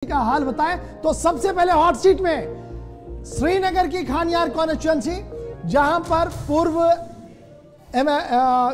का हाल बताएं तो सबसे पहले हॉट सीट में श्रीनगर की खानियार कॉन्स्टिट्यूएंसी, जहां पर पूर्व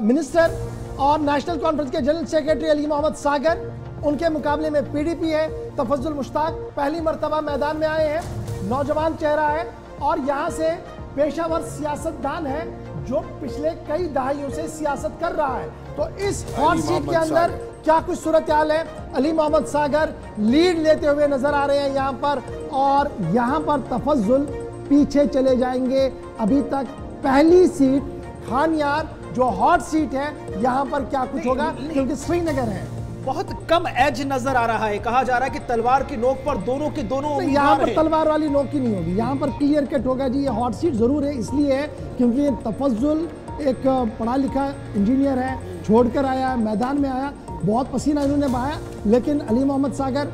मिनिस्टर और नेशनल कॉन्फ्रेंस के जनरल सेक्रेटरी अली मोहम्मद सागर, उनके मुकाबले में पीडीपी है तफज्जुल मुश्ताक पहली मर्तबा मैदान में आए हैं। नौजवान चेहरा है और यहां से पेशावर सियासतदान है जो पिछले कई दहाइयों से सियासत कर रहा है। तो इस हॉट सीट के अंदर क्या कुछ सूरत हाल है? अली मोहम्मद सागर लीड लेते हुए नजर आ रहे हैं यहां पर, और यहां पर तफज्जुल पीछे चले जाएंगे। अभी तक पहली सीट खानियार जो हॉट सीट है, यहां पर क्या कुछ होगा क्योंकि श्रीनगर है। बहुत कम एज नजर आ रहा है। कहा जा रहा है कि तलवार की नोक पर दोनों के दोनों यहाँ पर तलवार वाली नोक की नहीं होगी, यहाँ पर क्लियर कट होगा जी। ये हॉट सीट जरूर है, इसलिए है क्योंकि ये तफज्जुल एक पढ़ा लिखा इंजीनियर है, छोड़कर आया, मैदान में आया, बहुत पसीना इन्होंने बहाया, लेकिन अली मोहम्मद सागर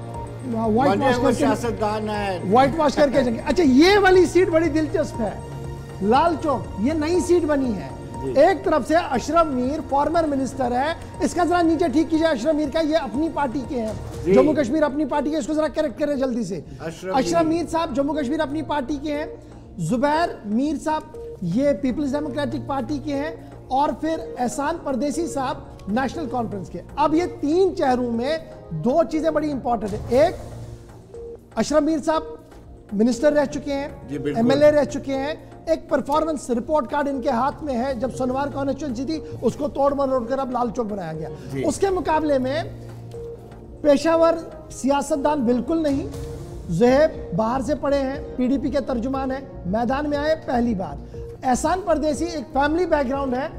व्हाइट वॉश करके जाएंगे। अच्छा, ये वाली सीट बड़ी दिलचस्प है, लाल चौक, ये नई सीट बनी है। एक तरफ से अशरफ मीर फॉर्मर मिनिस्टर है, इसका जरा नीचे ठीक कीजिए। अशरफ मीर का, ये अपनी पार्टी के हैं, जम्मू कश्मीर अपनी पार्टी के, इसको जरा करेक्ट करें जल्दी से। अशरफ मीर साहब जम्मू कश्मीर अपनी पार्टी के हैं, जुबैर मीर साहब ये पीपल्स डेमोक्रेटिक पार्टी के हैं, और फिर एहसान परदेसी साहब नेशनल कॉन्फ्रेंस के। अब ये तीन चेहरों में दो चीजें बड़ी इंपॉर्टेंट है। एक, अशरफ मीर साहब मिनिस्टर रह चुके हैं, एमएलए रह चुके हैं, एक परफॉर्मेंस रिपोर्ट कार्ड इनके हाथ में है। जब सोनवार कॉन्स्टिट्यूएंसी थी उसको तोड़ मरोड़ कर अब लाल चौक बनाया गया। उसके मुकाबले में पेशावर सियासतदान बिल्कुल नहीं, ज़ुहैब बाहर से पढ़े हैं, पीडीपी के तर्जुमान है, मैदान में आए पहली बार। एहसान परदेसी एक फैमिली बैकग्राउंड है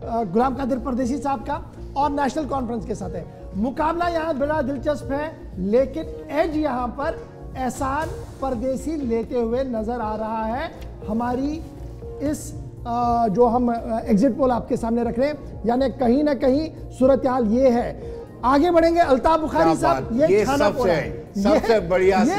गुलाम कादिर परदेसी साहब का, और नेशनल कॉन्फ्रेंस के साथ है। मुकाबला यहाँ बड़ा दिलचस्प है, लेकिन एज यहाँ पर एहसान परदेसी लेते हुए नजर आ रहा है। हमारी इस जो हम एग्जिट पोल आपके सामने रख रहे हैं, यानी कहीं ना कहीं सूरत हाल ये है। आगे बढ़ेंगे, अल्ताफ बुखारी साहब, ये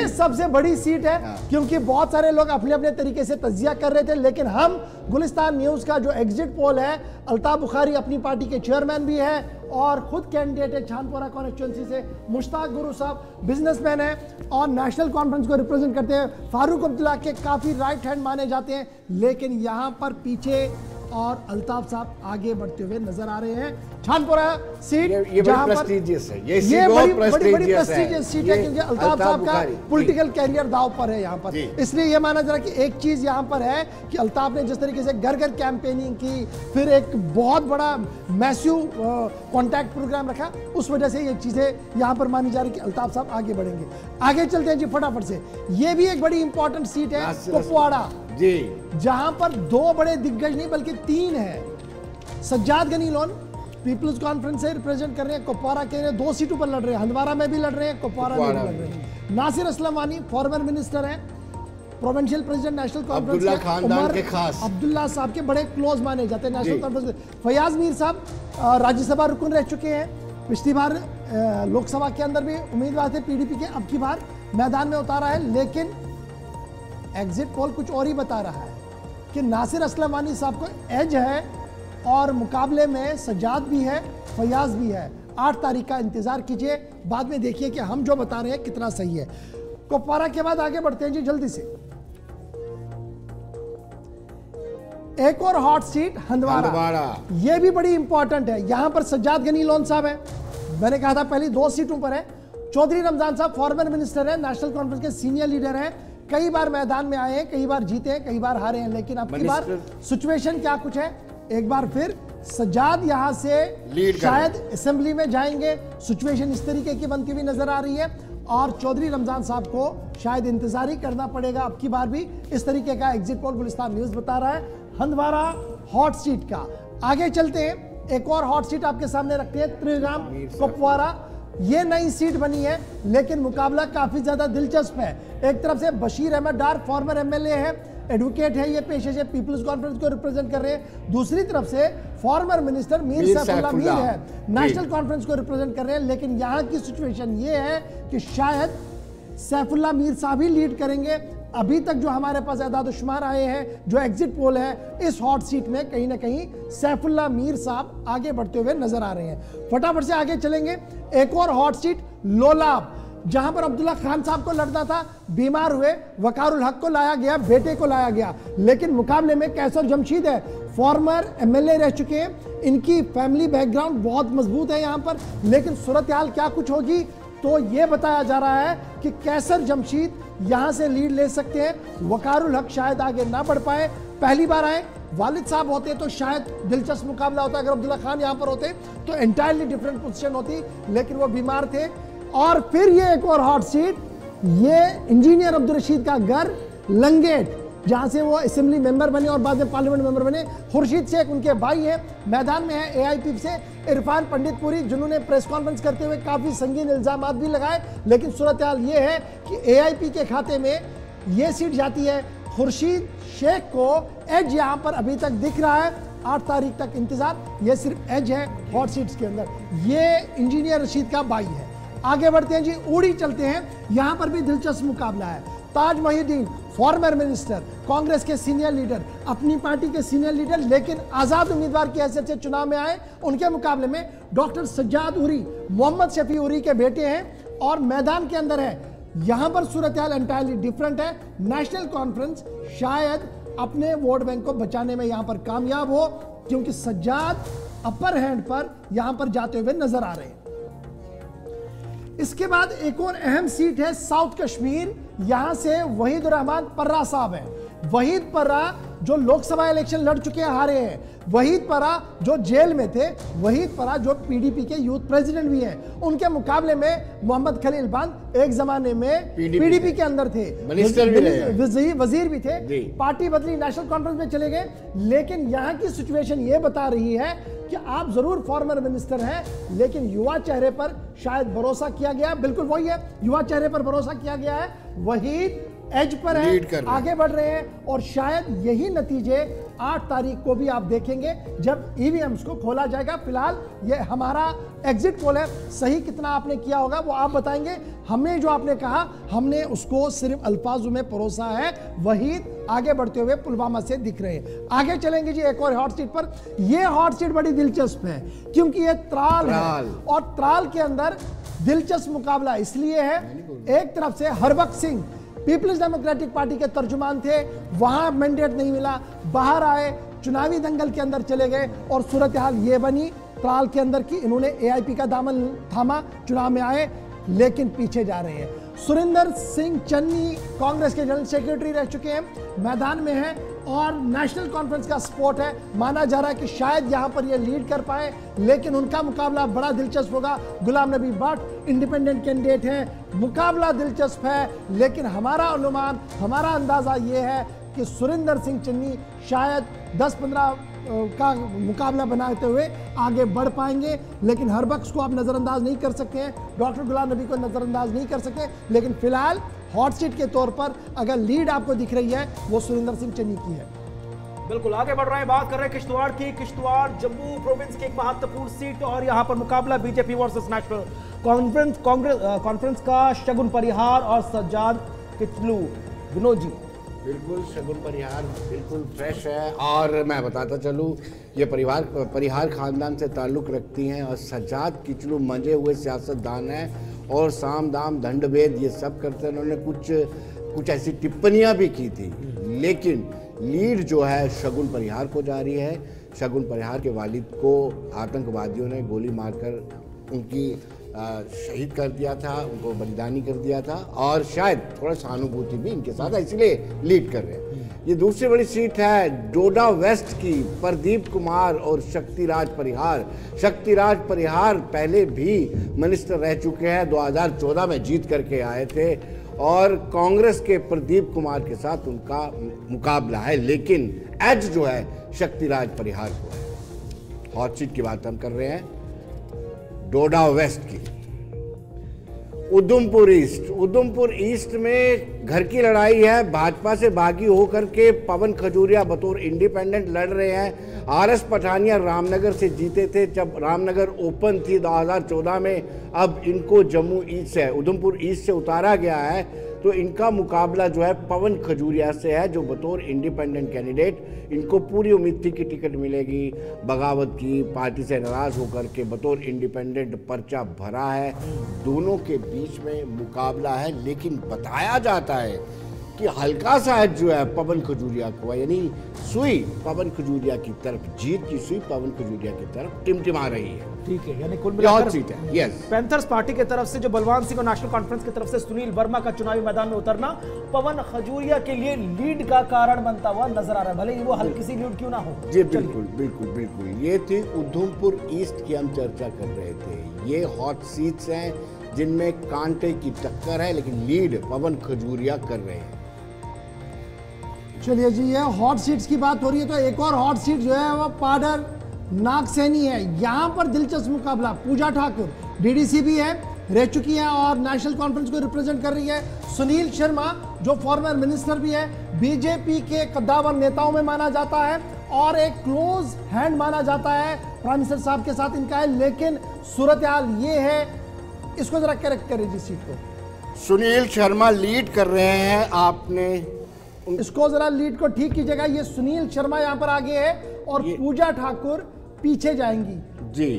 सबसे बड़ी सीट है, क्योंकि बहुत सारे लोग अपने अपने तरीके से तज्जिया कर रहे थे, लेकिन हम गुलिस्तान न्यूज का जो एग्जिट पोल है, अल्ताफ बुखारी अपनी पार्टी के चेयरमैन भी है और खुद कैंडिडेट है छानपोरा कॉन्स्टिट्यूएंसी से। मुश्ताक गुरु साहब बिजनेसमैन है और नेशनल कॉन्फ्रेंस को रिप्रेजेंट करते हैं। फारूक अब्दुल्ला के काफी राइट हैंड माने जाते हैं, लेकिन यहां पर पीछे और अल्ताफ साहब आगे बढ़ते हुए नजर आ रहे हैं। छानपुरा सीट ये बड़ी प्रेस्टीजियस है, ये बड़ी प्रेस्टीजियस सीट है, क्योंकि अल्ताफ साहब का पॉलिटिकल कैरियर दाव पर है यहाँ पर। इसलिए ये माना जा रहा है कि एक चीज यहाँ पर है कि अल्ताफ ने जिस तरीके से घर घर कैंपेनिंग की, फिर एक बहुत बड़ा मैसिव कॉन्टैक्ट प्रोग्राम रखा, उस वजह से ये चीजें यहाँ पर मानी जा रही कि अल्ताफ साहब आगे बढ़ेंगे। आगे चलते हैं जी फटाफट से। ये भी एक बड़ी इंपॉर्टेंट सीट है, कुपवाड़ा जी, जहां पर दो बड़े दिग्गज नहीं बल्कि तीन है। सज्जाद गनी लोन पीपल्स कॉन्फ्रेंस से रिप्रेजेंट कर रहे हैं, कुपवाड़ा के 2 सीटों पर लड़ रहे हैं, हंदवाड़ा में भी लड़ रहे हैं, कुपवाड़ा में भी लड़ रहे हैं। नासिर असलम वानी फॉर्मर मिनिस्टर हैं, प्रोविंशियल प्रेसिडेंट नेशनल कॉन्फ्रेंस के, खानदान के खास अब्दुल्ला साहब के बड़े क्लोज माने जाते हैं नेशनल कॉन्फ्रेंस। फयाज मीर साहब राज्यसभा रुकन रह चुके हैं, पिछली बार लोकसभा के अंदर भी उम्मीदवार थे पीडीपी के, अब की बार मैदान में उतारा है। लेकिन एग्जिट पोल कुछ और ही बता रहा है कि नासिर असलम वानी साहब को एज है और मुकाबले में सज्जाद भी है, फयाज भी है। 8 तारीख का इंतजार कीजिए, बाद में देखिए कि हम जो बता रहे हैं कितना सही है। कुपवाड़ा के बाद आगे बढ़ते हैं जी जल्दी से। एक और हॉट सीट हंदवाड़ा, यह भी बड़ी इंपॉर्टेंट है। यहां पर सज्जाद गनी लोन साहब है, मैंने कहा था पहली 2 सीटों पर है। चौधरी रमजान साहब फॉर्मर मिनिस्टर है, नेशनल कॉन्फ्रेंस के सीनियर लीडर हैं, कई बार मैदान में आए हैं, कई बार जीते हैं, कई बार हारे हैं, लेकिन अब की बार सिचुएशन क्या कुछ है। एक बार फिर सज्जाद यहां से शायद असेंबली में जाएंगे, सिचुएशन इस तरीके की बनती हुई नजर आ रही है, और चौधरी रमजान साहब को शायद इंतजार ही करना पड़ेगा अब की बार भी। इस तरीके का एग्जिट पोल गुलिस्तान न्यूज बता रहा है हंदवाड़ा हॉट सीट का। आगे चलते हैं, एक और हॉट सीट आपके सामने रखते हैं, त्रिग्राम कुपवाड़ा। ये नई सीट बनी है, लेकिन मुकाबला काफी ज्यादा दिलचस्प है। एक तरफ से बशीर अहमद डार फॉर्मर एमएलए है, एडवोकेट है, ये पेशे से पीपल्स कॉन्फ्रेंस को रिप्रेजेंट कर रहे हैं। दूसरी तरफ से फॉर्मर मिनिस्टर मीर सैफुल्लाह मीर है, नेशनल कॉन्फ्रेंस को रिप्रेजेंट कर रहे हैं। लेकिन यहाँ की सिचुएशन ये है कि शायद सैफुल्लाह मीर साहब ही लीड करेंगे। अभी तक जो हमारे पास एदाद-ओ-शुमार आए हैं, जो एग्जिट पोल है, इस हॉट सीट में कहीं ना कहीं सैफुल्लाह मीर साहब आगे बढ़ते हुए नजर आ रहे हैं। फटाफट से आगे चलेंगे। एक और हॉट सीट लोलाब, जहां पर अब्दुल्ला खान साहब को लड़ना था, बीमार हुए, वकारुल हक को लाया गया, बेटे को लाया गया, लेकिन मुकाबले में कैसर जमशीद है, फॉर्मर एमएलए रह चुके हैं, इनकी फैमिली बैकग्राउंड बहुत मजबूत है यहां पर, लेकिन सूरत हाल क्या कुछ होगी, तो यह बताया जा रहा है कि कैसर जमशीद यहां से लीड ले सकते हैं, वकारुल हक शायद आगे ना बढ़ पाए, पहली बार आए, वालिद साहब होते तो शायद दिलचस्प मुकाबला होता, अगर अब्दुल्ला खान यहां पर होते तो एंटायरली डिफरेंट पोजीशन होती, लेकिन वो बीमार थे। और फिर ये एक और हॉट सीट, ये इंजीनियर अब्दुल रशीद का घर लंगेट, जहां से वो असेंबली मेंबर बने और बाद में पार्लियामेंट मेंबर बने। खुर्शीद शेख उनके भाई हैं, मैदान में है एआईपी से इरफान पंडितपुरी, जिन्होंने प्रेस कॉन्फ्रेंस करते हुए काफी संगीन इल्जामात भी लगाए, लेकिन सूरत हाल ये है कि एआईपी के खाते में ये सीट जाती है। खुर्शीद शेख को एज यहां पर अभी तक दिख रहा है, 8 तारीख तक इंतजार, ये सिर्फ एज है हॉट सीट्स के अंदर। ये इंजीनियर रशीद का भाई है। आगे बढ़ते हैं जी, उड़ी चलते हैं, यहां पर भी दिलचस्प मुकाबला है। ताज मोहिउद्दीन, फॉर्मर मिनिस्टर, कांग्रेस के सीनियर लीडर, अपनी पार्टी के सीनियर लीडर, लेकिन आजाद उम्मीदवार की हैसियत से चुनाव में आए, उनके मुकाबले में डॉक्टर सज्जाद उरी, मोहम्मद शफी उरी के बेटे हैं और मैदान के अंदर है। यहां पर सूरत हाल एंटायरली डिफरेंट है। नेशनल कॉन्फ्रेंस शायद अपने वोट बैंक को बचाने में यहां पर कामयाब हो, क्योंकि सज्जाद अपर हैंड पर यहां पर जाते हुए नजर आ रहे हैं। इसके बाद एक और अहम सीट है साउथ कश्मीर, यहां से वहीद रहमान पर्रा साहब हैं। वहीद पर्रा जो लोकसभा इलेक्शन लड़ चुके हैं, हारे हैं। वहीद पर्रा जो जेल में थे, वहीद पर्रा जो पीडीपी के यूथ प्रेसिडेंट भी हैं, उनके मुकाबले में मोहम्मद खलील बंद एक जमाने में पीडीपी के अंदर थे, मिनिस्टर भी रहे, वजीर भी थे, पार्टी बदली, नेशनल कॉन्फ्रेंस में चले गए। लेकिन यहां की सिचुएशन ये बता रही है कि आप जरूर फॉर्मर मिनिस्टर हैं, लेकिन युवा चेहरे पर शायद भरोसा किया गया, बिल्कुल वही है, युवा चेहरे पर भरोसा किया गया है। वहीद एज पर है, आगे बढ़ रहे हैं, और शायद यही नतीजे 8 तारीख को भी आप देखेंगे जब ईवीएम्स को खोला जाएगा। फिलहाल ये हमारा एग्जिट पोल है, सही कितना आपने किया होगा वो आप बताएंगे। हमने जो आपने कहा, हमने उसको सिर्फ अल्फाजों में परोसा है। वहीद आगे बढ़ते हुए पुलवामा से दिख रहे हैं। आगे चलेंगे जी एक और हॉट सीट पर। यह हॉट सीट बड़ी दिलचस्प है क्योंकि ये त्राल है, और त्राल के अंदर दिलचस्प मुकाबला इसलिए है, एक तरफ से Harbakhsh Singh People's Democratic Party के तर्जुमान थे, वहां मैंडेट नहीं मिला, बाहर आए, चुनावी दंगल के अंदर चले गए, और सूरत हाल ये बनी त्राल के अंदर की, इन्होंने एआईपी का दामन थामा, चुनाव में आए, लेकिन पीछे जा रहे हैं। सुरिंदर सिंह चन्नी कांग्रेस के जनरल सेक्रेटरी रह चुके हैं, मैदान में हैं, और नेशनल कॉन्फ्रेंस का सपोर्ट है। माना जा रहा है कि शायद यहां पर ये लीड कर पाए, लेकिन उनका मुकाबला बड़ा दिलचस्प होगा। गुलाम नबी भट्ट इंडिपेंडेंट कैंडिडेट हैं, मुकाबला दिलचस्प है, लेकिन हमारा अनुमान, हमारा अंदाजा ये है कि सुरिंदर सिंह चन्नी शायद 10-15 का मुकाबला बनाते हुए आगे बढ़ पाएंगे, लेकिन हरबख्श को आप नजरअंदाज नहीं कर सकते हैं, डॉक्टर गुलाम नबी को नजरअंदाज नहीं कर सकते। लेकिन फिलहाल हॉट सीट के तौर पर अगर लीड आपको दिख रही है, वो सुरिंदर सिंह चन्नी की है। बिल्कुल आगे बढ़ रहे हैं, बात कर रहे हैं किश्तवाड़ की। किश्तवाड़ जम्मू प्रोविंस की एक महत्वपूर्ण सीट, और यहां पर मुकाबला बीजेपी वर्सेस नेशनल कॉन्फ्रेंस का शगुन परिहार और सज्जाद किचलू। विनोद जी, बिल्कुल शगुन परिहार बिल्कुल फ्रेश है, और मैं बताता चलूँ ये परिहार खानदान से ताल्लुक़ रखती हैं, और सज्जाद किचलू मंजे हुए सियासतदान हैं, और साम दाम दंड भेद ये सब करते हैं। उन्होंने कुछ ऐसी टिप्पणियां भी की थी, लेकिन लीड जो है शगुन परिहार को जा रही है। शगुन परिहार के वालिद को आतंकवादियों ने गोली मारकर उनकी शहीद कर दिया था, उनको बलिदानी कर दिया था, और शायद थोड़ा सहानुभूति भी इनके साथ है, इसलिए लीड कर रहे हैं। ये दूसरी बड़ी सीट है डोडा वेस्ट की, प्रदीप कुमार और शक्तिराज परिहार। शक्तिराज परिहार पहले भी मिनिस्टर रह चुके हैं, 2014 में जीत करके आए थे, और कांग्रेस के प्रदीप कुमार के साथ उनका मुकाबला है, लेकिन एज जो है शक्तिराज परिहार को है। हॉट सीट की बात हम कर रहे हैं डोडा वेस्ट की। उधमपुर ईस्ट में घर की लड़ाई है। भाजपा से बागी होकर के पवन खजूरिया बतौर इंडिपेंडेंट लड़ रहे हैं। आरएस पठानिया रामनगर से जीते थे जब रामनगर ओपन थी 2014 में। अब इनको जम्मू ईस्ट से, उधमपुर ईस्ट से उतारा गया है। तो इनका मुकाबला जो है पवन खजूरिया से है, जो बतौर इंडिपेंडेंट कैंडिडेट इनको पूरी उम्मीद थी कि टिकट मिलेगी। बगावत की पार्टी से नाराज होकर के बतौर इंडिपेंडेंट पर्चा भरा है। दोनों के बीच में मुकाबला है, लेकिन बताया जाता है कि हल्का सा एज जो है पवन खजूरिया को, यानी सुई पवन खजूरिया की तरफ, जीत की सुई पवन खजूरिया की तरफ टिमटिमा रही है। ठीक है, यानी कुल मिलाकर मिलाकर सीट है। यस, पैंथर्स पार्टी की तरफ से जो बलवान सिंह और नेशनल कॉन्फ्रेंस की तरफ से सुनील वर्मा का चुनावी मैदान में उतरना पवन खजूरिया के लिए लीड का कारण बनता हुआ नजर आ रहा है, भले ही वो हल्की सी लीड क्यों ना हो। जी बिल्कुल बिल्कुल बिल्कुल। ये थी उधमपुर ईस्ट की हम चर्चा कर रहे थे। ये हॉट सीट्स हैं जिनमें कांटे की टक्कर है, लेकिन लीड पवन खजूरिया कर रहे हैं। चलिए जी, ये हॉट सीट्स की बात हो रही है तो एक और हॉट सीट जो है वो पाडर नागसैनी है। यहाँ पर दिलचस्प मुकाबला, पूजा ठाकुर डीडीसी भी है, रह चुकी है और नेशनल कॉन्फ्रेंस को रिप्रेजेंट कर रही है। सुनील शर्मा जो फॉर्मर मिनिस्टर भी है, बीजेपी के कद्दावर नेताओं में माना जाता है और एक क्लोज हैंड माना जाता है प्राइम मिनिस्टर साहब के साथ इनका है। लेकिन सूरत हाल ये है, इसको जरा करेक्ट करें जी सीट को। सुनील शर्मा लीड कर रहे हैं, आपने इसको जरा लीड को ठीक कीजिएगा। ये सुनील शर्मा यहाँ पर आगे है और पूजा ठाकुर पीछे जाएंगी। जी,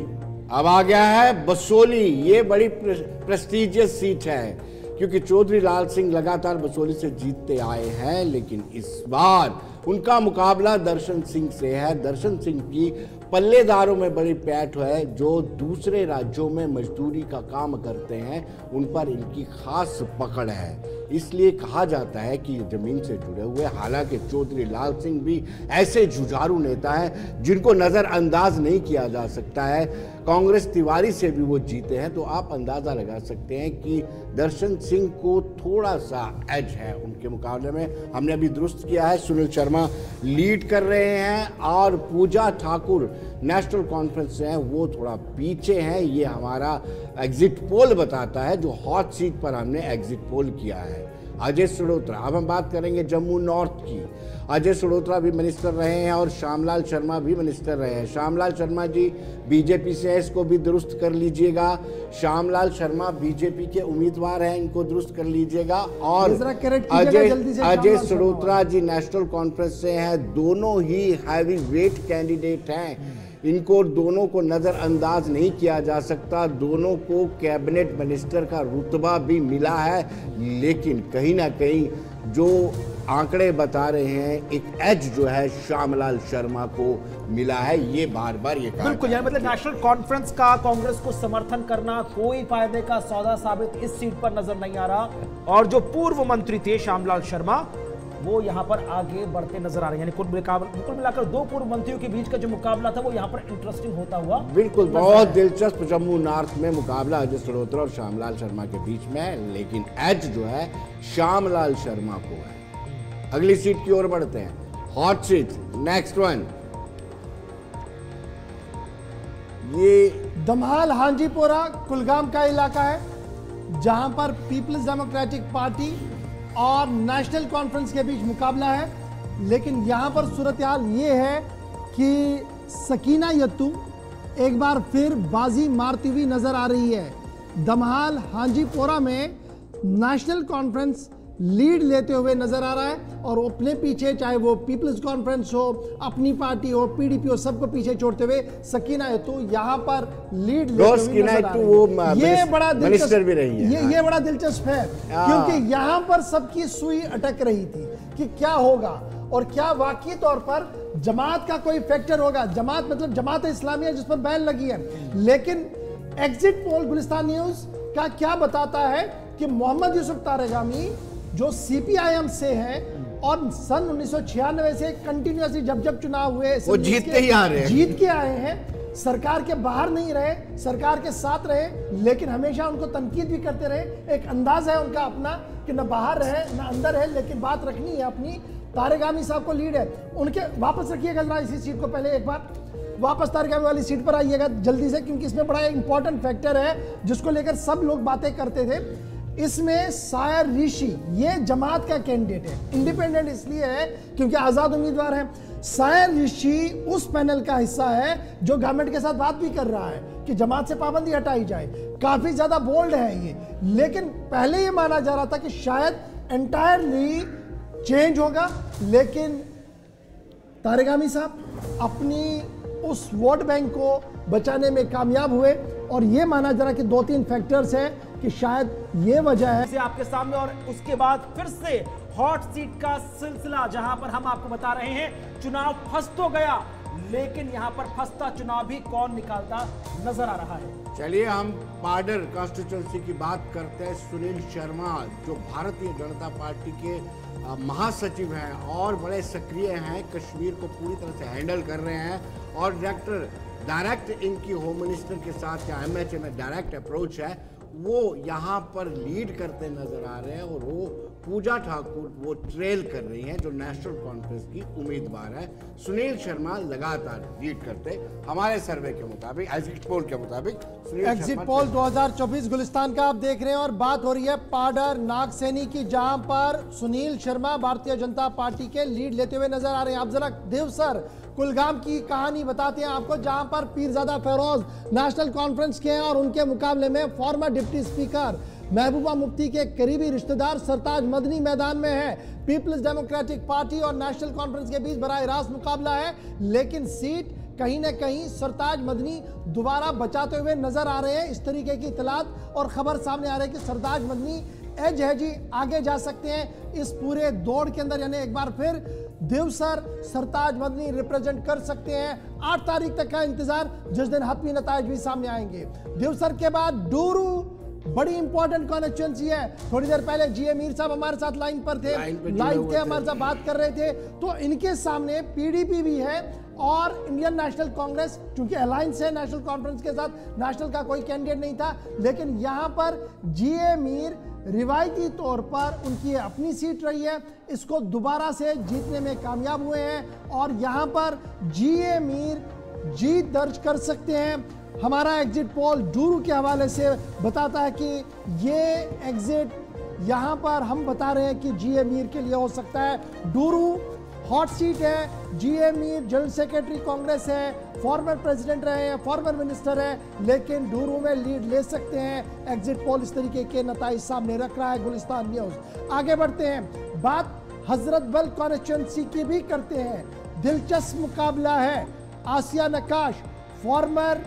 अब आ गया है बसोली। ये बड़ी प्रेस्टिजियस सीट है क्योंकि चौधरी लाल सिंह लगातार बसोली से जीतते आए हैं, लेकिन इस बार उनका मुकाबला दर्शन सिंह से है। दर्शन सिंह की पल्लेदारों में बड़ी पैठ है, जो दूसरे राज्यों में मजदूरी का काम करते हैं, उन पर इनकी खास पकड़ है। इसलिए कहा जाता है कि ये जमीन से जुड़े हुए, हालांकि चौधरी लाल सिंह भी ऐसे जुझारू नेता हैं जिनको नज़रअंदाज नहीं किया जा सकता है। कांग्रेस तिवारी से भी वो जीते हैं, तो आप अंदाज़ा लगा सकते हैं कि दर्शन सिंह को थोड़ा सा एज है उनके मुकाबले में। हमने अभी दुरुस्त किया है, सुनील शर्मा लीड कर रहे हैं और पूजा ठाकुर नेशनल कॉन्फ्रेंस से हैं, वो थोड़ा पीछे हैं। ये हमारा एग्जिट पोल बताता है, जो हॉट सीट पर हमने एग्जिट पोल किया है। अजय सड़ोत्रा, अब हम बात करेंगे जम्मू नॉर्थ की। अजय सड़ोत्रा भी मिनिस्टर रहे हैं और श्यामलाल शर्मा भी मिनिस्टर रहे हैं। श्यामलाल शर्मा जी बीजेपी से है, इसको भी दुरुस्त कर लीजिएगा। श्यामलाल शर्मा बीजेपी के उम्मीदवार हैं, इनको दुरुस्त कर लीजिएगा। और अजय सड़ोत्रा जी नेशनल कॉन्फ्रेंस से हैं, दोनों ही हैवी वेट कैंडिडेट हैं। इनको दोनों को नज़रअंदाज नहीं किया जा सकता। दोनों को कैबिनेट मिनिस्टर का रुतबा भी मिला है, लेकिन कहीं ना कहीं जो आंकड़े बता रहे हैं, एक एज जो है श्यामलाल शर्मा को मिला है। ये बार बार ये कहा बिल्कुल, यानी मतलब नेशनल कॉन्फ्रेंस का कांग्रेस को समर्थन करना कोई फायदे का सौदा साबित इस सीट पर नजर नहीं आ रहा। और जो पूर्व मंत्री थे श्यामलाल शर्मा, वो यहाँ पर आगे बढ़ते नजर आ रहे हैं। यानी कुल मिलाकर दो पूर्व मंत्रियों के बीच का जो मुकाबला था वो यहाँ पर इंटरेस्टिंग होता हुआ बिल्कुल बहुत दिलचस्प जम्मू नॉर्थ में मुकाबला अजय सड़ोत्रा और श्यामलाल शर्मा के बीच में है, लेकिन एज जो है श्यामलाल शर्मा को है। अगली सीट की ओर बढ़ते हैं, हॉट सीट नेक्स्ट वन। ये दमहाल हांजीपोरा कुलगाम का इलाका है, जहां पर पीपल्स डेमोक्रेटिक पार्टी और नेशनल कॉन्फ्रेंस के बीच मुकाबला है। लेकिन यहां पर सूरत हाल ये है कि सकीना यत्तू एक बार फिर बाजी मारती हुई नजर आ रही है। दमहाल हांजीपोरा में नेशनल कॉन्फ्रेंस लीड लेते हुए नजर आ रहा है और अपने पीछे, चाहे वो पीपल्स कॉन्फ्रेंस हो, अपनी पार्टी हो, पीडीपी हो, सबको पीछे छोड़ते हुए सकीना यत्तू यहाँ पर लीड लेते हुए नजर आ रही है। ये बड़ा दिलचस्प भी रही है। ये बड़ा दिलचस्प है क्योंकि यहाँ पर सबकी सुई अटक रही थी कि क्या होगा और क्या वाकई तौर पर जमात का कोई फैक्टर होगा। जमात मतलब जमात इस्लामिया जिस पर बैन लगी है। लेकिन एग्जिट पोल गुलिस्तान न्यूज का क्या बताता है कि मोहम्मद यूसुफ तारगामी जो सीपीआईएम से है और सन 1996 से कंटिन्यूअसली जब चुनाव हुए वो जीतते ही आ रहे हैं, जीत के आए हैं। सरकार के बाहर नहीं रहे, सरकार के साथ रहे, लेकिन हमेशा उनको तनकीद भी करते रहे। एक अंदाज है उनका अपना कि न बाहर रहे न अंदर है, लेकिन बात रखनी है अपनी। तारगामी साहब को लीड है उनके। वापस रखिएगा जरा इसी सीट को, पहले एक बार वापस तारगामी वाली सीट पर आइएगा जल्दी से, क्योंकि इसमें बड़ा इंपॉर्टेंट फैक्टर है जिसको लेकर सब लोग बातें करते थे। इसमें सायर ऋषि ये जमात का कैंडिडेट है, इंडिपेंडेंट इसलिए है क्योंकि आजाद उम्मीदवार है। सायर ऋषि उस पैनल का हिस्सा है जो गवर्नमेंट के साथ बात भी कर रहा है कि जमात से पाबंदी हटाई जाए। काफी ज्यादा बोल्ड है ये, लेकिन पहले ये माना जा रहा था कि शायद एंटायरली चेंज होगा, लेकिन तारिक आमी साहब अपनी उस वोट बैंक को बचाने में कामयाब हुए और ये माना जा रहा कि 2-3 फैक्टर्स है कि शायद ये वजह है। से आपके सामने और उसके बाद फिर से हॉट सीट का सिलसिला, जहां पर हम आपको बता रहे हैं चुनाव फंस तो गया, लेकिन यहां पर फंसता चुनाव भी कौन निकालता नजर आ रहा है। चलिए हम पाडर कॉन्स्टिट्यूंसी की बात करते हैं। सुनील शर्मा जो भारतीय जनता पार्टी के महासचिव हैं और बड़े सक्रिय हैं, कश्मीर को पूरी तरह से हैंडल कर रहे हैं और डायरेक्ट इनकी होम मिनिस्टर के साथ या एमएचए में डायरेक्ट अप्रोच है, वो यहाँ पर लीड करते नजर आ रहे हैं और वो पूजा ठाकुर वो ट्रेल कर रही हैं जो नेशनल कॉन्फ्रेंस की उम्मीदवार है। सुनील शर्मा लगातार लीड करते, हमारे सर्वे के मुताबिक, एग्जिट पोल के मुताबिक। एग्जिट पोल 2024 गुलिस्तान का आप देख रहे हैं और बात हो रही है पाडर नागसैनी की, जहां पर सुनील शर्मा भारतीय जनता पार्टी के लीड लेते हुए नजर आ रहे हैं। आप जरा देवसर कुलगाम की कहानी बताते हैं आपको, जहां पर पीरजादा फेरोज नेशनल कॉन्फ्रेंस के हैं और उनके मुकाबले में farmer deputy speaker Mehbooba Mufti के करीबी रिश्तेदार सरताज मदनी मैदान में है। पीपल्स डेमोक्रेटिक पार्टी और नेशनल कॉन्फ्रेंस के बीच बराह रास्त मुकाबला है, लेकिन सीट कहीं ना कहीं सरताज मदनी दोबारा बचाते हुए नजर आ रहे हैं। इस तरीके की इतलात और खबर सामने आ रही है कि सरताज मदनी एज है जी, आगे जा सकते हैं इस पूरे दौड़ के अंदर, यानी एक बार फिर देवसर सरताज मदनी रिप्रेजेंट कर सकते हैं। 8 तारीख तक का इंतजार, जिस दिन हतमी नताइज भी सामने आएंगे। देवसर के बाद डूरू बड़ी इंपॉर्टेंट कॉन्स्टिट्यूंसी है। थोड़ी देर पहले जीए मीर साहब हमारे साथ लाइन पर थे, लाइन थे, हमारे साथ बात कर रहे थे, तो इनके सामने पीडीपी भी है और इंडियन नेशनल कांग्रेस, चूंकि अलायंस है नेशनल कॉन्फ्रेंस के साथ, नेशनल का कोई कैंडिडेट नहीं था, लेकिन यहां पर जीए मीर रिवायती तौर पर उनकी अपनी सीट रही है, इसको दोबारा से जीतने में कामयाब हुए हैं और यहां पर जीए मीर जीत दर्ज कर सकते हैं। हमारा एग्जिट पोल डूरू के हवाले से बताता है कि ये एग्जिट यहां पर हम बता रहे हैं कि जीए मीर के लिए हो सकता है। डूरू हॉट सीट है, जीए मीर जनरल सेक्रेटरी कांग्रेस है, फॉर्मर प्रेसिडेंट रहे हैं, फॉर्मर मिनिस्टर है, लेकिन डूरू में लीड ले सकते हैं। एग्जिट पोल इस तरीके के नताइज सामने रख रहा है गुलिस्तान न्यूज। आगे बढ़ते हैं, बात हजरत बल कॉन्स्टिट्यूंसी की भी करते हैं। दिलचस्प मुकाबला है। आसिया नक्काश फॉर्मर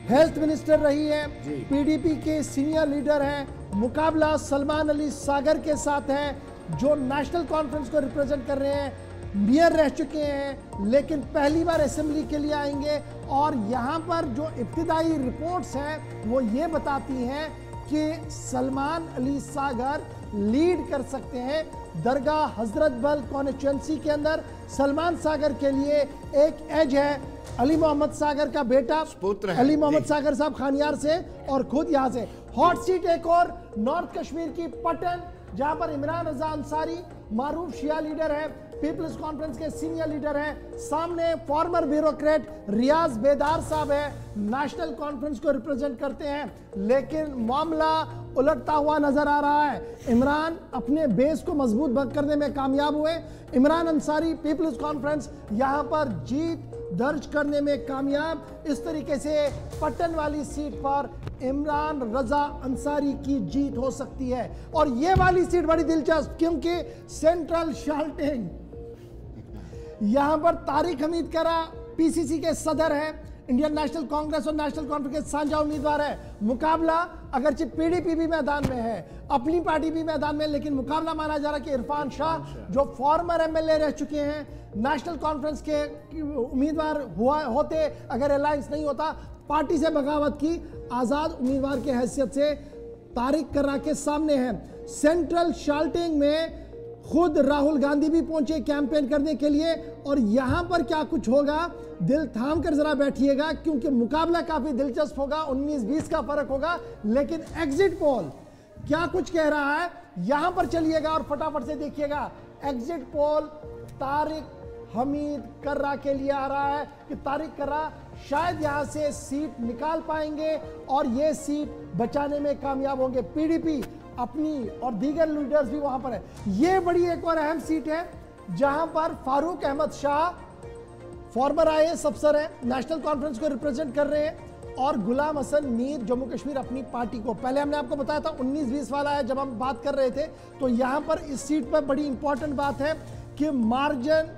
हेल्थ मिनिस्टर रही है, पीडीपी के सीनियर लीडर हैं। मुकाबला सलमान अली सागर के साथ है, जो नेशनल कॉन्फ्रेंस को रिप्रेजेंट कर रहे हैं, मेयर रह चुके हैं, लेकिन पहली बार असेंबली के लिए आएंगे। और यहाँ पर जो इब्तिदाई रिपोर्ट्स हैं वो ये बताती हैं कि सलमान अली सागर लीड कर सकते हैं। दरगाह हजरत बल कॉन्स्टिट्यूंसी के अंदर सलमान सागर के लिए एक एज है। अली मोहम्मद सागर का बेटा पुत्र अली मोहम्मद सागर साहब खानियार से और खुद यहाँ से। हॉट सीट एक और नॉर्थ कश्मीर की पटन, जहां पर इमरान रजा अंसारी मारूफ शिया लीडर है, पीपल्स कॉन्फ्रेंस के सीनियर लीडर हैं। सामने फॉर्मर ब्यूरोक्रेट रियाज बेदार साहब है, नेशनल कॉन्फ्रेंस को रिप्रेजेंट करते हैं, लेकिन मामला उलटता हुआ नजर आ रहा है। इमरान अपने बेस को मजबूत करने में कामयाब हुए। इमरान अंसारी पीपल्स कॉन्फ्रेंस यहां पर जीत दर्ज करने में कामयाब। इस तरीके से पटन वाली सीट पर इमरान रजा अंसारी की जीत हो सकती है। और ये वाली सीट बड़ी दिलचस्प, क्योंकि सेंट्रल शाल्टिंग यहां पर तारिक हमीद करा पीसीसी के सदर है, इंडियन नेशनल कांग्रेस और नेशनल कॉन्फ्रेंस के साझा उम्मीदवार है। मुकाबला अगरचे पीडीपी भी मैदान में है, अपनी पार्टी भी मैदान में, लेकिन मुकाबला माना जा रहा है कि इरफान शाह जो फॉर्मर एमएलए रह चुके हैं, नेशनल कॉन्फ्रेंस के उम्मीदवार होते अगर अलायंस नहीं होता, पार्टी से बगावत की आजाद उम्मीदवार की हैसियत से तारिक कर्रा के सामने है। सेंट्रल शाल्टिंग में खुद राहुल गांधी भी पहुंचे कैंपेन करने के लिए, और यहां पर क्या कुछ होगा दिल थाम कर जरा बैठिएगा, क्योंकि मुकाबला काफी दिलचस्प होगा। 19-20 का फर्क होगा, लेकिन एग्जिट पोल क्या कुछ कह रहा है यहां पर चलिएगा और फटाफट से देखिएगा। एग्जिट पोल तारिक हमीद कर्रा के लिए आ रहा है कि तारिक कर्रा शायद यहां से सीट निकाल पाएंगे और ये सीट बचाने में कामयाब होंगे। पीडीपी अपनी और दीगर लीडर्स भी वहां पर है। ये बड़ी एक और अहम सीट है, जहां पर फारूक अहमद शाह फॉर्मर आईएएस अफसर है, नेशनल कॉन्फ्रेंस को रिप्रेजेंट कर रहे हैं, और गुलाम हसन मीर जम्मू कश्मीर अपनी पार्टी को, पहले हमने आपको बताया था 19-20 वाला है जब हम बात कर रहे थे, तो यहां पर इस सीट पर बड़ी इंपॉर्टेंट बात है कि मार्जिन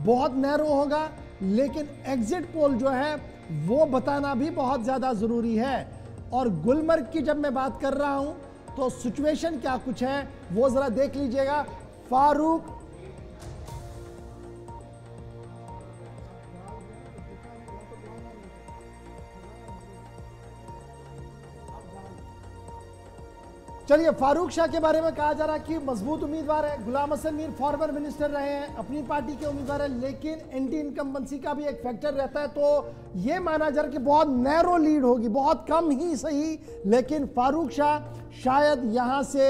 बहुत नैरो होगा, लेकिन एग्जिट पोल जो है वो बताना भी बहुत ज्यादा जरूरी है। और गुलमर्ग की जब मैं बात कर रहा हूं तो सिचुएशन क्या कुछ है वो जरा देख लीजिएगा। फारूक चलिए, फारूक शाह के बारे में कहा जा रहा है कि मजबूत उम्मीदवार है। गुलाम हसन मीर फॉर्मर मिनिस्टर रहे हैं, अपनी पार्टी के उम्मीदवार है, लेकिन एंटी इनकम्बेंसी का भी एक फैक्टर रहता है, तो ये माना जा रहा है कि बहुत नैरो लीड होगी, बहुत कम ही सही, लेकिन फारूक शाह शायद यहां से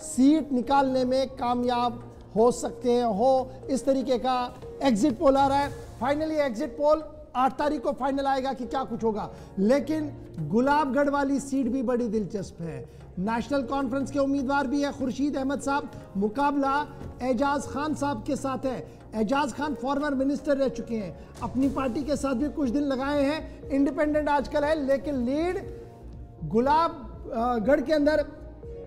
सीट निकालने में कामयाब हो सकते हैं। इस तरीके का एग्जिट पोल आ रहा है। फाइनली एग्जिट पोल 8 तारीख को फाइनल आएगा कि क्या कुछ होगा, लेकिन गुलाबगढ़ वाली सीट भी बड़ी दिलचस्प है। नेशनल कॉन्फ्रेंस के उम्मीदवार भी है खुर्शीद अहमद साहब, मुकाबला एजाज खान साहब के साथ है। एजाज खान फॉर्मर मिनिस्टर रह चुके हैं, अपनी पार्टी के साथ भी कुछ दिन लगाए हैं, इंडिपेंडेंट आजकल है, लेकिन लीड गुलाबगढ़ के अंदर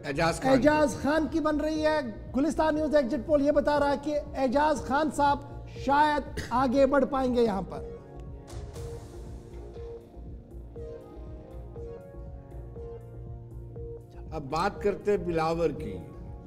एजाज खान की बन रही है। गुलिस्तान न्यूज एग्जिट पोल ये बता रहा है कि एजाज खान साहब शायद आगे बढ़ पाएंगे यहां पर। अब बात करते हैं बिलावर की।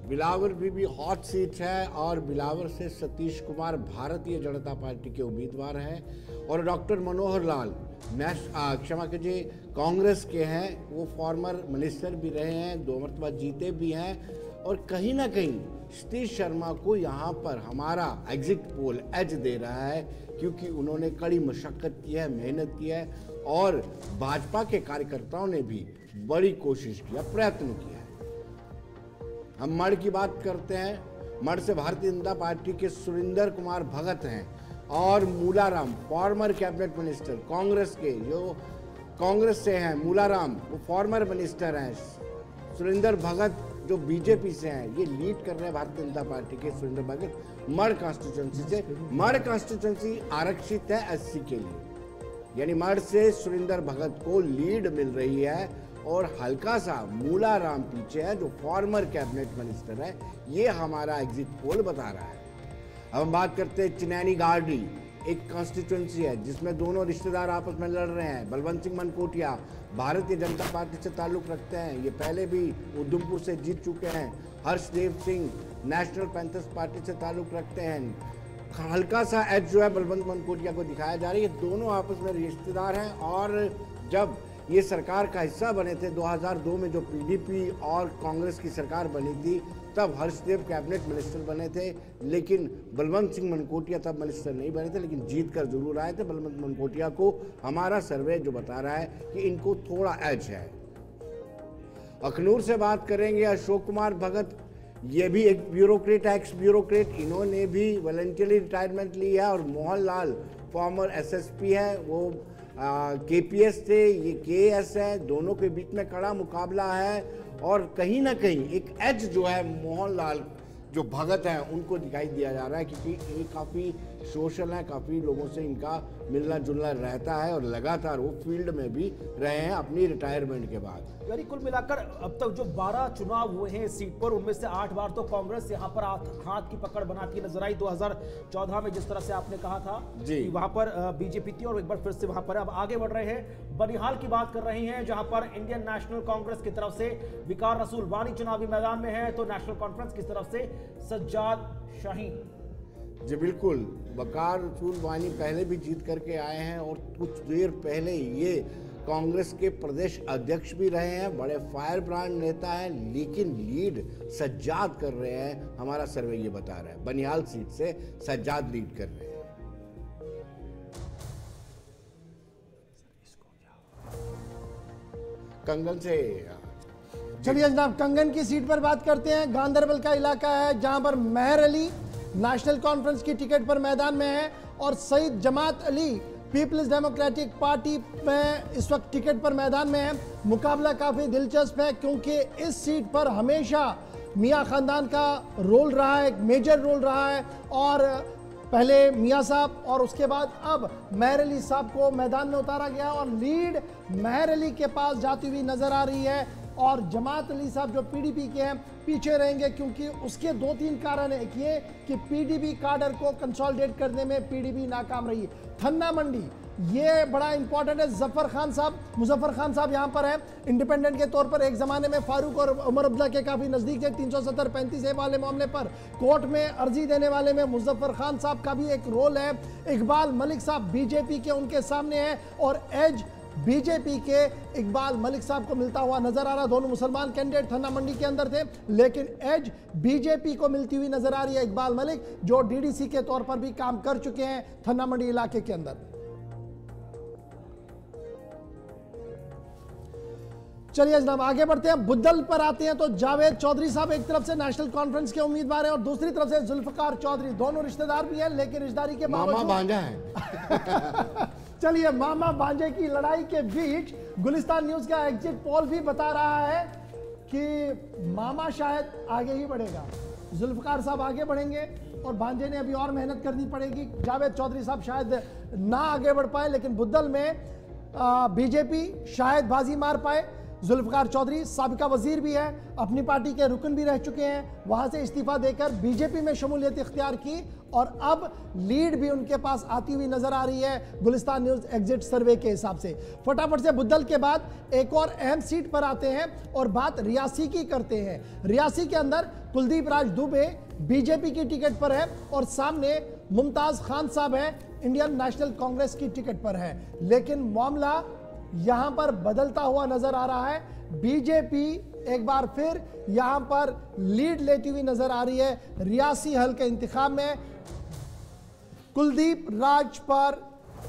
बिलावर भी हॉट सीट है और बिलावर से सतीश कुमार भारतीय जनता पार्टी के उम्मीदवार हैं और डॉक्टर मनोहर लाल क्षमा कीजिए कांग्रेस के हैं, वो फॉर्मर मिनिस्टर भी रहे हैं, 2 मरतबा जीते भी हैं और कहीं ना कहीं सतीश शर्मा को यहाँ पर हमारा एग्जिट पोल एज दे रहा है, क्योंकि उन्होंने कड़ी मशक्कत की है, मेहनत की है और भाजपा के कार्यकर्ताओं ने भी बड़ी कोशिश किया, प्रयत्न किया है। हम मढ़ की बात करते हैं। मढ़ से भारतीय जनता पार्टी के सुरेंद्र कुमार भगत हैं और Mularam former cabinet minister Congress के, जो कांग्रेस से हैं मूलाराम, वो फॉर्मर मिनिस्टर हैं। सुरेंद्र भगत जो बीजेपी से हैं, ये लीड कर रहे हैं भारतीय जनता पार्टी के सुरेंद्र भगत मढ़ कॉन्स्टिट्यूंसी से। मढ़ कॉन्स्टिट्यूंसी आरक्षित है एससी के लिए, यानी मढ़ से सुरेंद्र भगत को लीड मिल रही है और हल्का सा मूलाराम पीछे है जो फॉर्मर कैबिनेट मिनिस्टर है, ये हमारा एग्जिट पोल बता रहा है। अब हम बात करते हैं चिनैनी गार्डी, एक कॉन्स्टिट्यूंसी है जिसमें दोनों रिश्तेदार आपस में लड़ रहे हैं। बलवंत सिंह मनकोटिया भारतीय जनता पार्टी से ताल्लुक रखते हैं, ये पहले भी उधमपुर से जीत चुके हैं। Harshdev Singh national panthers party से ताल्लुक रखते हैं। हल्का सा एज जो है बलवंत मनकोटिया को दिखाया जा रहा है, ये दोनों आपस में रिश्तेदार हैं और जब ये सरकार का हिस्सा बने थे 2002 में, जो पीडीपी और कांग्रेस की सरकार बनी थी, तब हर्षदेव कैबिनेट मिनिस्टर बने थे, लेकिन बलवंत सिंह मनकोटिया तब मिनिस्टर नहीं बने थे, लेकिन जीत कर जरूर आए थे। बलवंत मनकोटिया को हमारा सर्वे जो बता रहा है कि इनको थोड़ा एज है। अखनूर से बात करेंगे, अशोक कुमार भगत, ये भी एक ब्यूरोक्रेट, एक्स ब्यूरोक्रेट, इन्होंने भी वॉलंटियरली रिटायरमेंट ली है। और मोहन लाल फॉर्मर एसएसपी है, वो केपीएस थे, ये केएस है, दोनों के बीच में कड़ा मुकाबला है और कहीं ना कहीं एक एज जो है मोहन लाल जो भगत हैं उनको दिखाई दिया जा रहा है, क्योंकि ये काफ़ी सोशल है, काफ़ी लोगों से इनका मिलना जुलना रहता है और लगातार वो फील्ड में भी रहे हैं अपनी रिटायरमेंट के बाद। यानी कुल मिलाकर अब तक जो 12 चुनाव हुए हैं इस सीट पर, उनमें से 8 बार तो कांग्रेस यहाँ पर हाथ की पकड़ बनाती नजर आई। 2014 में जिस तरह से आपने कहा था कि वहां पर बीजेपी थी और एक बार फिर से वहां पर अब आगे बढ़ रहे हैं। बनिहाल की बात कर रहे हैं जहां पर इंडियन नेशनल कांग्रेस की तरफ से विकार रसूल वानी चुनावी मैदान में है, तो नेशनल कॉन्फ्रेंस की तरफ से सज्जाद शाहीन। जी बिल्कुल, वकार रसूल वानी पहले भी जीत करके आए हैं और कुछ देर पहले ये कांग्रेस के प्रदेश अध्यक्ष भी रहे हैं, बड़े फायर ब्रांड नेता हैं, लेकिन लीड सज्जाद कर रहे हैं, हमारा सर्वे ये बता रहा है। बनिहाल सीट से सज्जाद लीड कर रहे हैं। कंगन से चलिए जनाब, कंगन की सीट पर बात करते हैं। गांधरबल का इलाका है जहां पर मेहर अली नेशनल कॉन्फ्रेंस की टिकट पर मैदान में है और सईद जमात अली पीपल्स डेमोक्रेटिक पार्टी में इस वक्त टिकट पर मैदान में है। मुकाबला काफी दिलचस्प है क्योंकि इस सीट पर हमेशा मियां खानदान का रोल रहा है, एक मेजर रोल रहा है और पहले मियां साहब और उसके बाद अब मेहर अली साहब को मैदान में उतारा गया और लीड मेहर अली के पास जाती हुई नजर आ रही है और जमात अली साहब जो पीडीपी के हैं पीछे रहेंगे, क्योंकि उसके 2-3 कारण है। एक ये कि पीडीपी काडर को कंसोलिडेट करने में पीडीपी नाकाम रही। थन्ना मंडी ये बड़ा इंपॉर्टेंट है। मुजफ्फर खान साहब यहाँ पर है इंडिपेंडेंट के तौर पर। एक जमाने में फारूक और उमर अब्दुल्ला के काफी नजदीक थे 370-35 वाले मामले पर कोर्ट में अर्जी देने वाले में मुजफ्फर खान साहब का भी एक रोल है। इकबाल मलिक साहब बीजेपी के उनके सामने है और एज बीजेपी के इकबाल मलिक साहब को मिलता हुआ नजर आ रहा। दोनों मुसलमान कैंडिडेट थन्ना मंडी के अंदर थे, लेकिन एज बीजेपी को मिलती हुई नजर आ रही है। इकबाल मलिक जो डीडीसी के तौर पर भी काम कर चुके हैं थन्ना मंडी इलाके के अंदर। चलिए जनाब आगे बढ़ते हैं, बुद्धल पर आते हैं। तो जावेद चौधरी साहब एक तरफ से नेशनल कॉन्फ्रेंस के उम्मीदवार हैं और दूसरी तरफ से जुल्फकार चौधरी, दोनों रिश्तेदार भी हैं लेकिन रिश्तेदारी के मामा भांजा है। चलिए मामा भांजे की लड़ाई के बीच गुलिस्तान न्यूज का एग्जिट पोल भी बता रहा है कि मामा शायद आगे ही बढ़ेगा, जुल्फकार साहब आगे बढ़ेंगे और भांजे ने अभी और मेहनत करनी पड़ेगी। जावेद चौधरी साहब शायद ना आगे बढ़ पाए, लेकिन बुद्धल में बीजेपी शायद बाजी मार पाए। जुल्फकार चौधरी साबिका वजीर भी है, अपनी पार्टी के रुकन भी रह चुके हैं, वहां से इस्तीफा देकर बीजेपी में शमूलियत इख्तियार की और अब लीड भी उनके पास आती हुई नजर आ रही है गुलिस्तान न्यूज एग्जिट सर्वे के हिसाब से। फटाफट से बुद्धल के बाद एक और अहम सीट पर आते हैं और बात रियासी की करते हैं। रियासी के अंदर कुलदीप राज दुबे बीजेपी की टिकट पर है और सामने मुमताज खान साहब है इंडियन नेशनल कांग्रेस की टिकट पर है, लेकिन मामला यहां पर बदलता हुआ नजर आ रहा है। बीजेपी एक बार फिर यहां पर लीड लेती हुई नजर आ रही है। रियासी हल्के इंतखाब में कुलदीप राज पर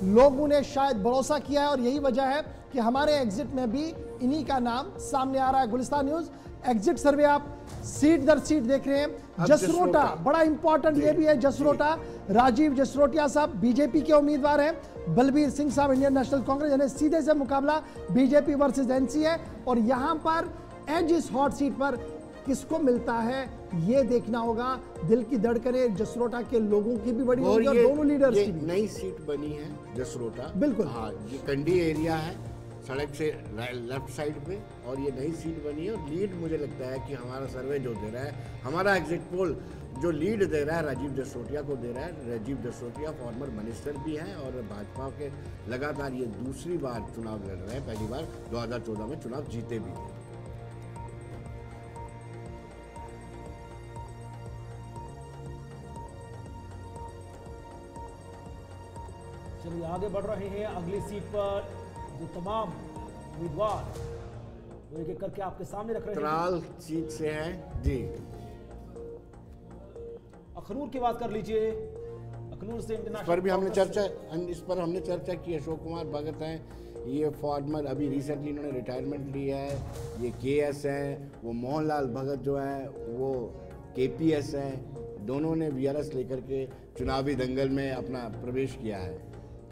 लोगों ने शायद भरोसा किया है और यही वजह है कि हमारे एग्जिट में भी इन्हीं का नाम सामने आ रहा है। गुलिस्तान न्यूज एग्जिट सर्वे आप सीट दर सीट देख रहे हैं। जसरोटा बड़ा इंपॉर्टेंट ये भी है, जसरोटा राजीव जसरोटिया साहब बीजेपी के उम्मीदवार हैं, बलबीर सिंह साहब इंडियन नेशनल कांग्रेस, यानी सीधे से मुकाबला बीजेपी वर्सेस एनसी है और यहां पर एज इस हॉट सीट पर किसको मिलता है ये देखना होगा। दिल की धड़कनें जसरोटा के लोगों की भी बड़ी होगी और दोनों लीडर्स की भी। नई सीट बनी है जसरोटा, बिल्कुल हाँ, ये कंडी एरिया है सड़क से लेफ्ट साइड पे और ये नई सीट बनी है और लीड मुझे लगता है कि हमारा सर्वे जो दे रहा है, हमारा एग्जिट पोल जो लीड दे रहा है राजीव जसरोटिया को दे रहा है। राजीव जसरोटिया फॉर्मर मिनिस्टर भी हैं और भाजपा के लगातार ये दूसरी बार चुनाव लड़ रहे हैं, पहली बार 2014 में चुनाव जीते भी थे। चलिए आगे बढ़ रहे हैं अगली सीट पर जो तमाम उम्मीदवार वो एक एक करके आपके सामने रख रहे हैं। त्राल सीट से है जी, अखनूर की बात कर लीजिए। अखनूर से इंटरनेशनल पर भी हमने चर्चा की। अशोक कुमार भगत हैं, ये फॉर्मर अभी रिसेंटली इन्होंने रिटायरमेंट ली है। ये केएस हैं, वो मोहनलाल भगत जो है वो केपीएस हैं। दोनों ने वीआरएस लेकर के चुनावी दंगल में अपना प्रवेश किया है।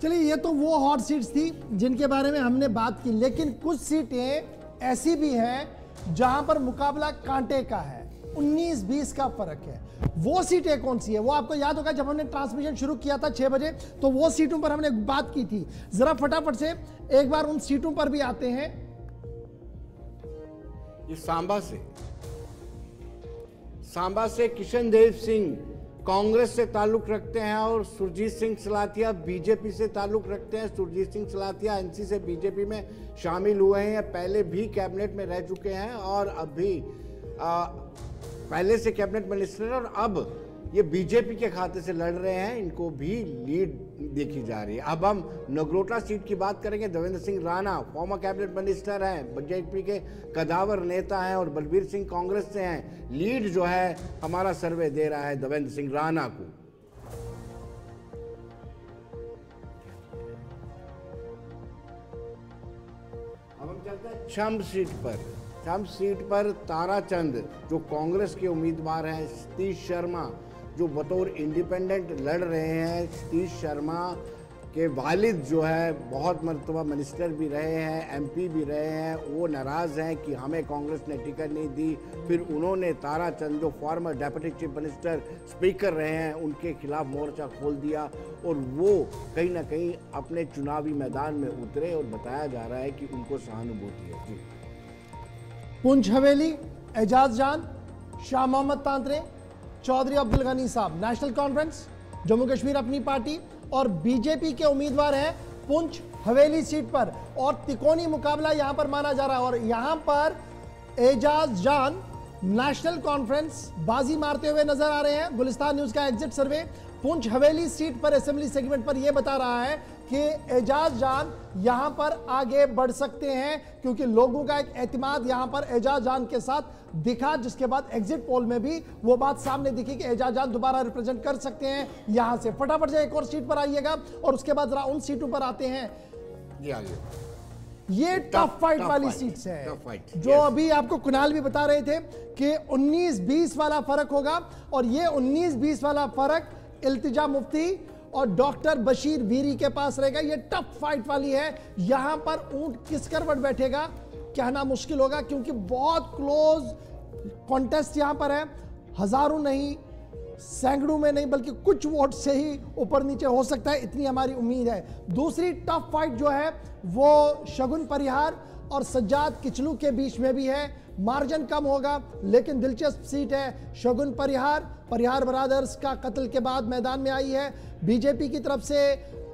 चलिए ये तो वो हॉट सीट्स थी जिनके बारे में हमने बात की, लेकिन कुछ सीटें ऐसी भी हैं जहां पर मुकाबला कांटे का है, 19-20 का फर्क है। वो सीटें कौन सी है वो आपको याद होगा, जब हमने ट्रांसमिशन शुरू किया था 6 बजे तो वो सीटों पर हमने बात की थी। जरा फटाफट से एक बार उन सीटों पर भी आते हैं। ये सांबा से किशन देव सिंह कांग्रेस से ताल्लुक रखते हैं और सुरजीत सिंह सलाथिया बीजेपी से ताल्लुक रखते हैं। सुरजीत सिंह सलाथिया एनसी से बीजेपी में शामिल हुए हैं, पहले भी कैबिनेट में रह चुके हैं और अभी पहले से कैबिनेट मिनिस्टर और अब ये बीजेपी के खाते से लड़ रहे हैं। इनको भी लीड देखी जा रही है। अब हम नगरोटा सीट की बात करेंगे। Devendra Singh Rana farmer cabinet minister हैं, बीजेपी के कदावर नेता हैं और बलबीर सिंह कांग्रेस से हैं। लीड जो है हमारा सर्वे दे रहा है देवेंद्र सिंह राणा को। अब हम चलते हैं छम्ब सीट पर ताराचंद जो कांग्रेस के उम्मीदवार हैं, सतीश शर्मा जो बतौर इंडिपेंडेंट लड़ रहे हैं। सतीश शर्मा के वालिद जो है बहुत मरतबा मिनिस्टर भी रहे हैं, एमपी भी रहे हैं, वो नाराज़ हैं कि हमें कांग्रेस ने टिकट नहीं दी। फिर उन्होंने ताराचंद जो farmer deputy chief minister speaker रहे हैं उनके खिलाफ मोर्चा खोल दिया और वो कहीं ना कहीं अपने चुनावी मैदान में उतरे और बताया जा रहा है कि उनको सहानुभूति है। जी, पुंछ हवेली, एजाज जान, शाह मोहम्मद तांत्रे, चौधरी अब्दुल गनी साहब, नेशनल कॉन्फ्रेंस, जम्मू कश्मीर अपनी पार्टी और बीजेपी के उम्मीदवार हैं पुंछ हवेली सीट पर और तिकोनी मुकाबला यहां पर माना जा रहा है। और यहां पर एजाज जान नेशनल कॉन्फ्रेंस बाजी मारते हुए नजर आ रहे हैं। गुलिस्तान न्यूज का एग्जिट सर्वे पुंछ हवेली सीट पर असेंबली सेगमेंट पर यह बता रहा है कि एजाज जान यहां पर आगे बढ़ सकते हैं क्योंकि लोगों का एक एतमाद यहां पर एजाज जान के साथ दिखा, जिसके बाद एग्जिट पोल में भी वो बात सामने दिखी कि एजाज जान दोबारा रिप्रेजेंट कर सकते हैं यहां से। फटाफट से एक और सीट पर आइएगा और उसके बाद जरा उन सीटों पर आते हैं। ये टफ फाइट वाली सीट्स है जो अभी आपको कुणाल भी बता रहे थे कि 19-20 वाला फर्क होगा और ये 19-20 वाला फर्क इल्तिजा मुफ्ती और डॉक्टर बशीर वीरी के पास रहेगा। ये टफ फाइट वाली है। यहां पर ऊंट किस करवट बैठेगा कहना मुश्किल होगा क्योंकि बहुत क्लोज कॉन्टेस्ट यहां पर है। हजारों नहीं, सैकड़ों में नहीं, बल्कि कुछ वोट से ही ऊपर नीचे हो सकता है, इतनी हमारी उम्मीद है। दूसरी टफ फाइट जो है वो शगुन परिहार और सज्जाद किचलू के बीच में भी है। मार्जिन कम होगा लेकिन दिलचस्प सीट है। शगुन परिहार बरादर्स का कत्ल के बाद मैदान में आई है। बीजेपी की तरफ से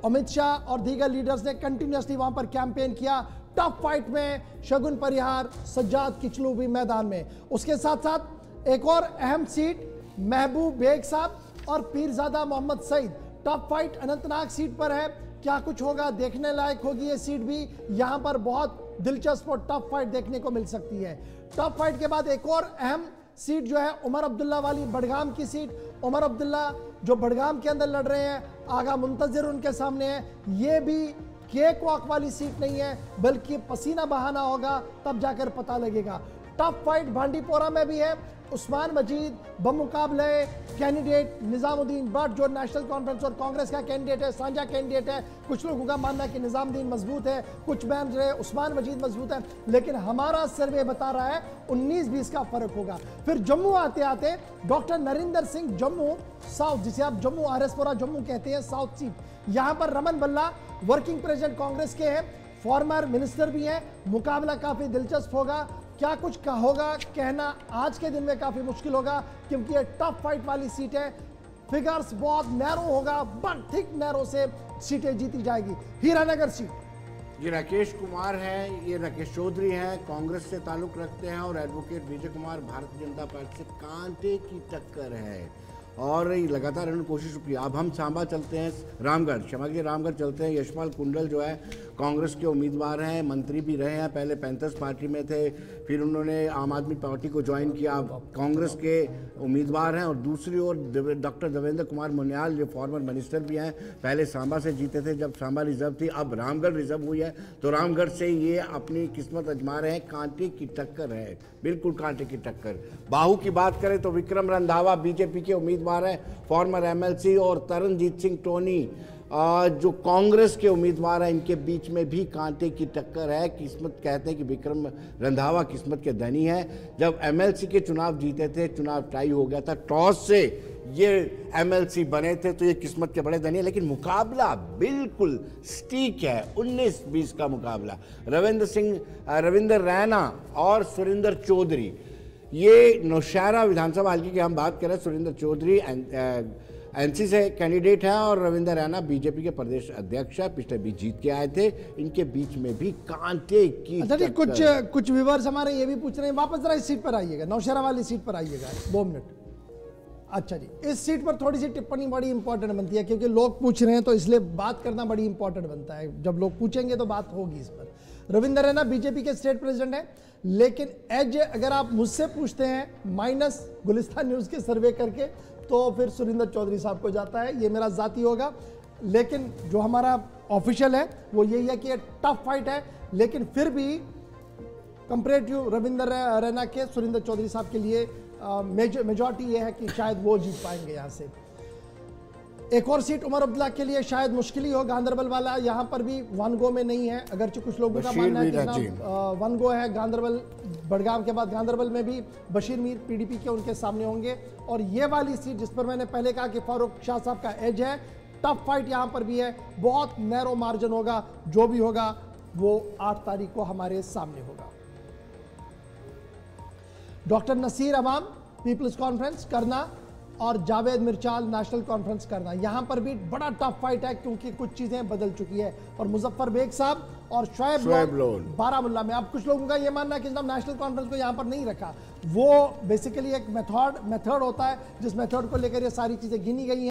अमित शाह और दीगर लीडर्स ने कंटिन्यूसली वहां पर कैंपेन किया। टफ फाइट में शगुन परिहार, सज्जाद किचलू भी मैदान में। उसके साथ साथ एक और अहम सीट महबूब बेग साहब और Peerzada Mohammad Sayeed. Tough fight Anantnag seat पर है। क्या कुछ होगा, देखने लायक होगी ये सीट भी। यहां पर बहुत दिलचस्प और टफ फाइट देखने को मिल सकती है। टफ फाइट के बाद एक और अहम सीट जो है उमर अब्दुल्ला वाली, बड़गाम की सीट। उमर अब्दुल्ला जो बड़गाम के अंदर लड़ रहे हैं, आगा मुंतजिर उनके सामने है। ये भी केक वॉक वाली सीट नहीं है बल्कि पसीना बहाना होगा तब जाकर पता लगेगा। टफ फाइट बांडीपोरा में भी है। उस्मान मजीद बमुकाबले कैंडिडेट निजामुद्दीन भट्ट जो नेशनल कॉन्फ्रेंस और कांग्रेस का कैंडिडेट है, साझा कैंडिडेट है। कुछ लोगों का मानना है कि निजामुद्दीन मजबूत है, कुछ बयान रहे उस्मान मजीद मजबूत है, लेकिन हमारा सर्वे बता रहा है 19-20 का फर्क होगा। फिर जम्मू आते आते डॉक्टर नरिंदर सिंह जम्मू साउथ, जिसे आप जम्मू आरएसपुरा जम्मू कहते हैं, साउथ सीट। यहां पर रमन बल्ला वर्किंग प्रेसिडेंट कांग्रेस के हैं, फॉर्मर मिनिस्टर भी हैं। मुकाबला काफी दिलचस्प होगा। क्या कुछ का होगा कहना आज के दिन में काफी मुश्किल होगा क्योंकि ये टफ फाइट वाली सीट है। फिगर्स बहुत नैरो होगा, बट थिक नैरो से सीटें जीती जाएगी। हीरानगर सीट, ये राकेश कुमार हैं, ये राकेश चौधरी हैं, कांग्रेस से ताल्लुक रखते हैं और एडवोकेट विजय कुमार भारतीय जनता पार्टी से कांटे की टक्कर है और लगातार इन्होंने कोशिश की। अब हम सांबा चलते हैं, रामगढ़ चलते हैं। यशपाल कुंडल जो है कांग्रेस के उम्मीदवार हैं, मंत्री भी रहे हैं, पहले पैंथर्स पार्टी में थे, फिर उन्होंने आम आदमी पार्टी को ज्वाइन किया, कांग्रेस के उम्मीदवार हैं। और दूसरी ओर डॉक्टर देवेंद्र कुमार मुनियाल जो फॉर्मर मिनिस्टर भी हैं, पहले सांबा से जीते थे जब सांबा रिजर्व थी, अब रामगढ़ रिजर्व हुई है तो रामगढ़ से ये अपनी किस्मत आजमा रहे हैं। कांटे की टक्कर है, बिल्कुल कांटे की टक्कर। बाहू की बात करें तो विक्रम रंधावा बीजेपी के उम्मीदवार हैं, फॉर्मर एमएलसी, और तरनजीत सिंह टोनी जो कांग्रेस के उम्मीदवार हैं, इनके बीच में भी कांटे की टक्कर है। किस्मत कहते हैं कि विक्रम रंधावा किस्मत के धनी हैं। जब एमएलसी के चुनाव जीते थे, चुनाव टाई हो गया था, टॉस से ये एमएलसी बने थे तो ये किस्मत के बड़े धनी है। लेकिन मुकाबला बिल्कुल स्टीक है, 19-20 का मुकाबला। रविंदर रैना और सुरेंद्र चौधरी, ये नौशहरा विधानसभा हल्के की हम बात करें, सुरेंद्र चौधरी एनसी से कैंडिडेट हैं और रविंदर रैना बीजेपी के प्रदेश अध्यक्ष है, पिछले बीच जीत के आए थे। इनके बीच में भी कांटे की कुछ व्यूअर्स हमारे ये भी पूछ रहे हैं, वापस जरा इस सीट पर आइएगा, नौशहरा वाली सीट पर आइएगा 2 मिनट। अच्छा जी, इस सीट पर थोड़ी सी टिप्पणी बड़ी इंपॉर्टेंट बनती है क्योंकि लोग पूछ रहे हैं तो इसलिए बात करना बड़ी इंपॉर्टेंट बनता है। जब लोग पूछेंगे तो बात होगी इस पर। रविंदर रैना बीजेपी के स्टेट प्रेसिडेंट है, लेकिन एज अगर आप मुझसे पूछते हैं माइनस गुलिस्तान न्यूज के सर्वे करके, तो फिर सुरेंद्र चौधरी साहब को जाता है। ये मेरा जाती होगा, लेकिन जो हमारा ऑफिशियल है वो यही है कि ये टफ फाइट है, लेकिन फिर भी कंपेरेटिव रविंदर रैना के सुरेंद्र चौधरी साहब के लिए मेजॉरिटी ये है कि शायद वो जीत पाएंगे यहाँ से। एक और सीट उमर अब्दुल्ला के लिए शायद मुश्किल ही हो, गांधरबल वाला यहाँ पर भी वन गो में नहीं है, अगरचे कुछ लोगों का मानना है कि वन गो है। गांधरबल बड़गाम के बाद गांधरबल में भी बशीर मीर पीडीपी के उनके सामने होंगे। और ये वाली सीट जिस पर मैंने पहले कहा कि फारूक शाह साहब का एज है, टफ फाइट यहाँ पर भी है, बहुत नैरो मार्जिन होगा, जो भी होगा वो 8 तारीख को हमारे सामने होगा। डॉक्टर नसीर अवाम पीपल्स कॉन्फ्रेंस करना और जावेद मिर्चाल नेशनल कॉन्फ्रेंस करना, यहां पर भी बड़ा टफ फाइट है क्योंकि कुछ चीजें बदल चुकी है। और मुजफ्फर बेग साहब और शोएब लोन बारामुल्ला में, अब कुछ लोगों का यह मानना है कि जनाब नेशनल कॉन्फ्रेंस को यहां पर नहीं रखा, वो बेसिकली एक मेथड होता है जिस मेथड को लेकर ये सारी चीजें गिनी गई हैं।